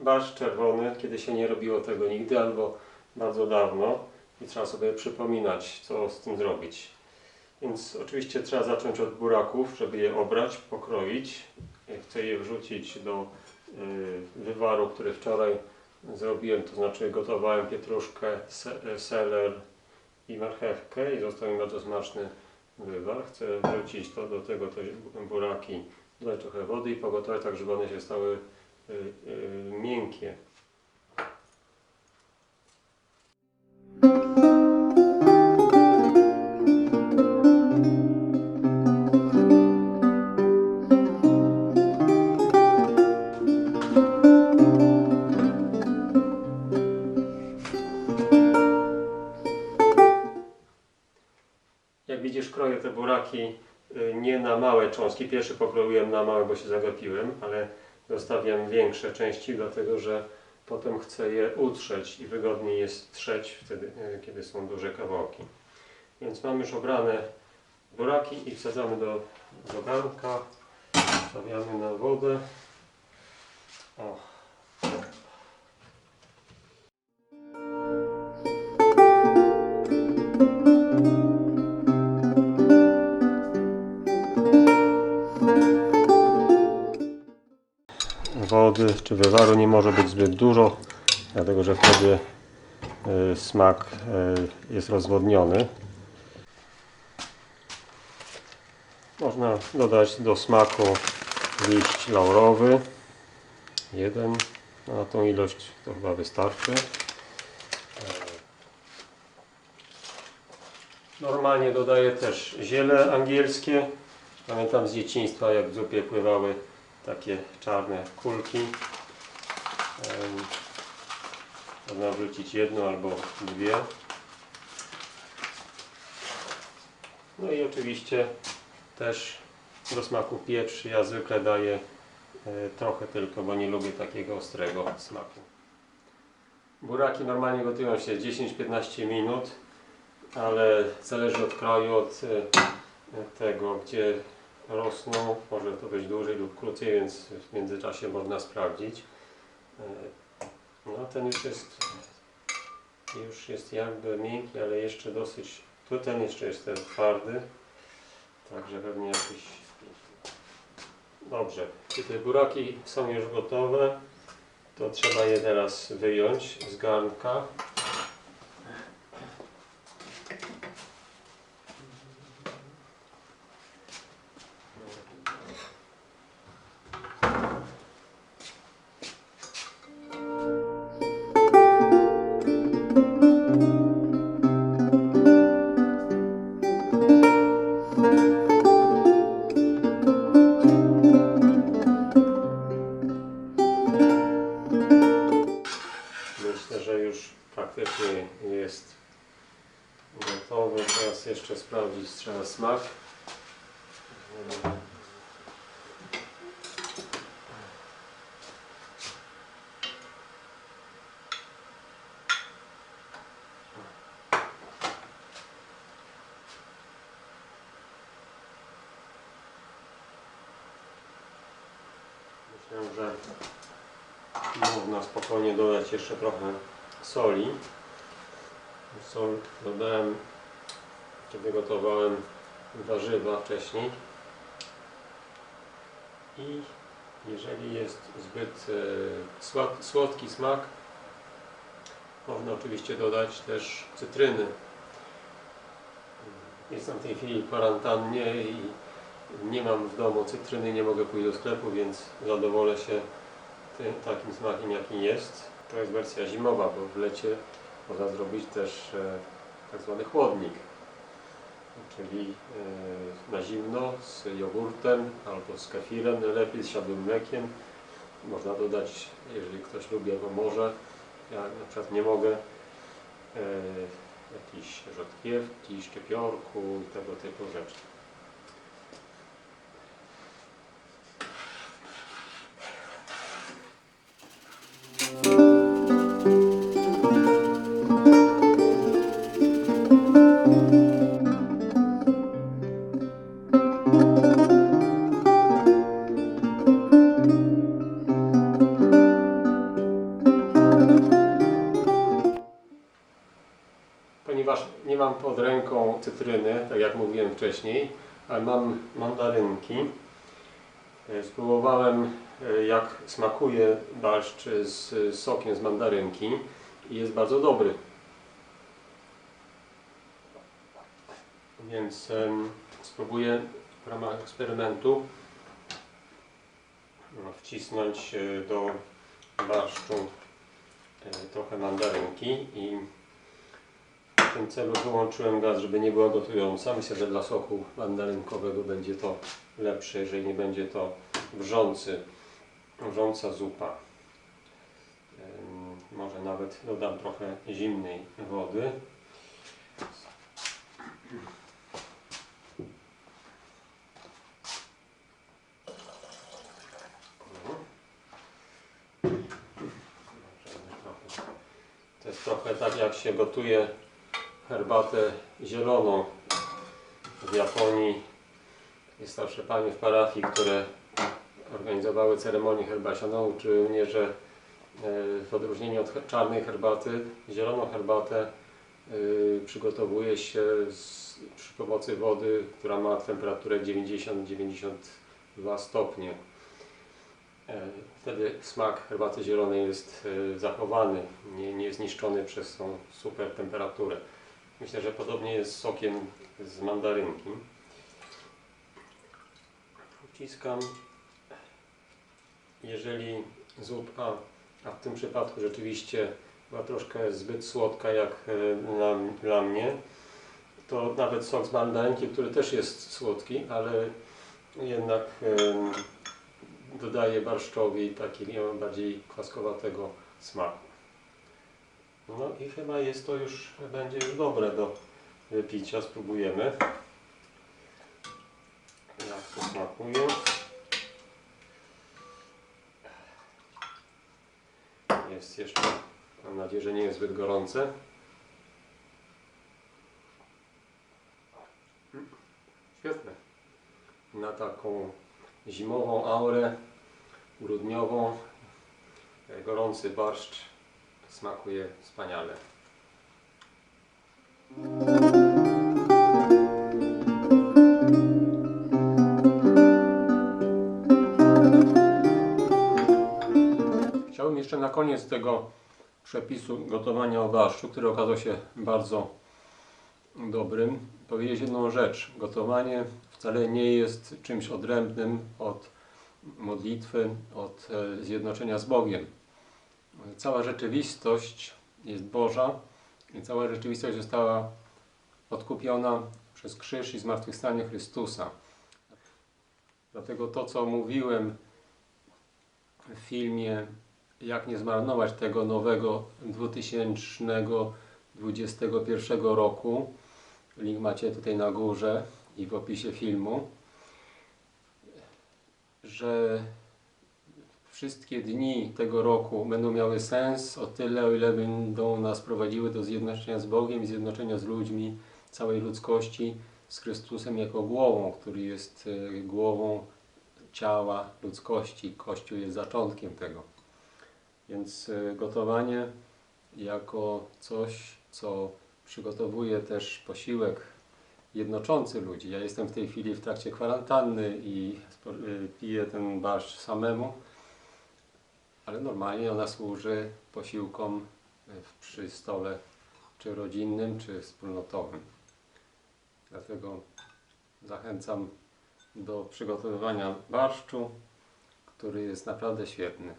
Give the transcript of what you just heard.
barszcz czerwony, kiedy się nie robiło tego nigdy albo bardzo dawno i trzeba sobie przypominać, co z tym zrobić. Więc oczywiście trzeba zacząć od buraków, żeby je obrać, pokroić. Chcę je wrzucić do wywaru, który wczoraj zrobiłem, to znaczy gotowałem pietruszkę, seler i marchewkę i został mi bardzo smaczny wywar. Chcę wrzucić to do tego te buraki, dodać trochę wody i pogotować tak, żeby one się stały miękkie. Jak widzisz, kroję te buraki nie na małe cząstki. Pierwszy pokroiłem na małe, bo się zagapiłem, ale zostawiam większe części, dlatego że potem chcę je utrzeć i wygodniej jest trzeć wtedy, kiedy są duże kawałki. Więc mam już obrane buraki i wsadzamy do garnka. Stawiamy na wodę. O. Wody czy wywaru nie może być zbyt dużo, dlatego że wtedy smak jest rozwodniony. Można dodać do smaku liść laurowy. Jeden, na tą ilość to chyba wystarczy. Normalnie dodaję też ziele angielskie. Pamiętam z dzieciństwa, jak w zupie pływały takie czarne kulki. Można wrzucić jedno albo dwie. No i oczywiście też do smaku pieprz. Ja zwykle daję trochę tylko, bo nie lubię takiego ostrego smaku. Buraki normalnie gotują się 10-15 minut, ale zależy od kraju, od tego, gdzie rosną. Może to być dłużej lub krócej, więc w międzyczasie można sprawdzić. No ten już jest jakby miękki, ale jeszcze dosyć. Tu ten jeszcze jest ten twardy. Także pewnie jakiś. Dobrze. Kiedy buraki są już gotowe, to trzeba je teraz wyjąć z garnka. Myślę, że już praktycznie jest gotowy. Teraz jeszcze sprawdzić trzeba smak. Myślę, że można spokojnie dodać jeszcze trochę soli. Sól dodałem, czy wygotowałem warzywa wcześniej. I jeżeli jest zbyt słodki smak, można oczywiście dodać też cytryny. Jestem w tej chwili w kwarantannie i nie mam w domu cytryny, nie mogę pójść do sklepu, więc zadowolę się takim smakiem, jaki jest. To jest wersja zimowa, bo w lecie można zrobić też tak zwany chłodnik, czyli na zimno z jogurtem albo z kefirem, najlepiej z siadłym mlekiem. Można dodać, jeżeli ktoś lubi, albo może, ja na przykład nie mogę, jakiejś rzodkiewki, szczypiorku i tego typu rzeczy. ponieważ nie mam pod ręką cytryny, tak jak mówiłem wcześniej, ale mam mandarynki. Spróbowałem, jak smakuje barszcz z sokiem z mandarynki i jest bardzo dobry. Więc spróbuję w ramach eksperymentu wcisnąć do barszczu trochę mandarynki i w tym celu wyłączyłem gaz, żeby nie była gotująca. Myślę, że dla soku mandarynkowego będzie to lepsze, jeżeli nie będzie to wrząca zupa. Może nawet dodam trochę zimnej wody. To jest trochę tak, jak się gotuje herbatę zieloną w Japonii. Jest starsze panie w parafii, które organizowały ceremonię herbacianą, uczyły mnie, że w odróżnieniu od czarnej herbaty, zieloną herbatę przygotowuje się przy pomocy wody, która ma temperaturę 90-92 stopnie. Wtedy smak herbaty zielonej jest zachowany, nie jest niszczony przez tą super temperaturę. Myślę, że podobnie jest z sokiem z mandarynki. Wciskam. Jeżeli zupa, a w tym przypadku rzeczywiście była troszkę zbyt słodka jak dla mnie, to nawet sok z mandarynki, który też jest słodki, ale jednak dodaje barszczowi takiego bardziej kwaskowatego smaku. No i chyba będzie już dobre do wypicia. Spróbujemy, jak to smakuje. Jest jeszcze, mam nadzieję, że nie jest zbyt gorące. Świetne. Na taką zimową aurę, grudniową, gorący barszcz smakuje wspaniale. Chciałbym jeszcze na koniec tego przepisu gotowania o barszczu, który okazał się bardzo dobrym, powiedzieć jedną rzecz. Gotowanie wcale nie jest czymś odrębnym od modlitwy, od zjednoczenia z Bogiem. Cała rzeczywistość jest Boża i cała rzeczywistość została odkupiona przez krzyż i zmartwychwstanie Chrystusa. Dlatego to, co mówiłem w filmie Jak nie zmarnować tego nowego 2021 roku, link macie tutaj na górze i w opisie filmu, że wszystkie dni tego roku będą miały sens o tyle, o ile będą nas prowadziły do zjednoczenia z Bogiem i zjednoczenia z ludźmi, całej ludzkości, z Chrystusem jako głową, który jest głową ciała ludzkości. Kościół jest zaczątkiem tego. Więc gotowanie jako coś, co przygotowuje też posiłek jednoczący ludzi. Ja jestem w tej chwili w trakcie kwarantanny i piję ten barszcz samemu, ale normalnie ona służy posiłkom przy stole czy rodzinnym, czy wspólnotowym. Dlatego zachęcam do przygotowywania barszczu, który jest naprawdę świetny.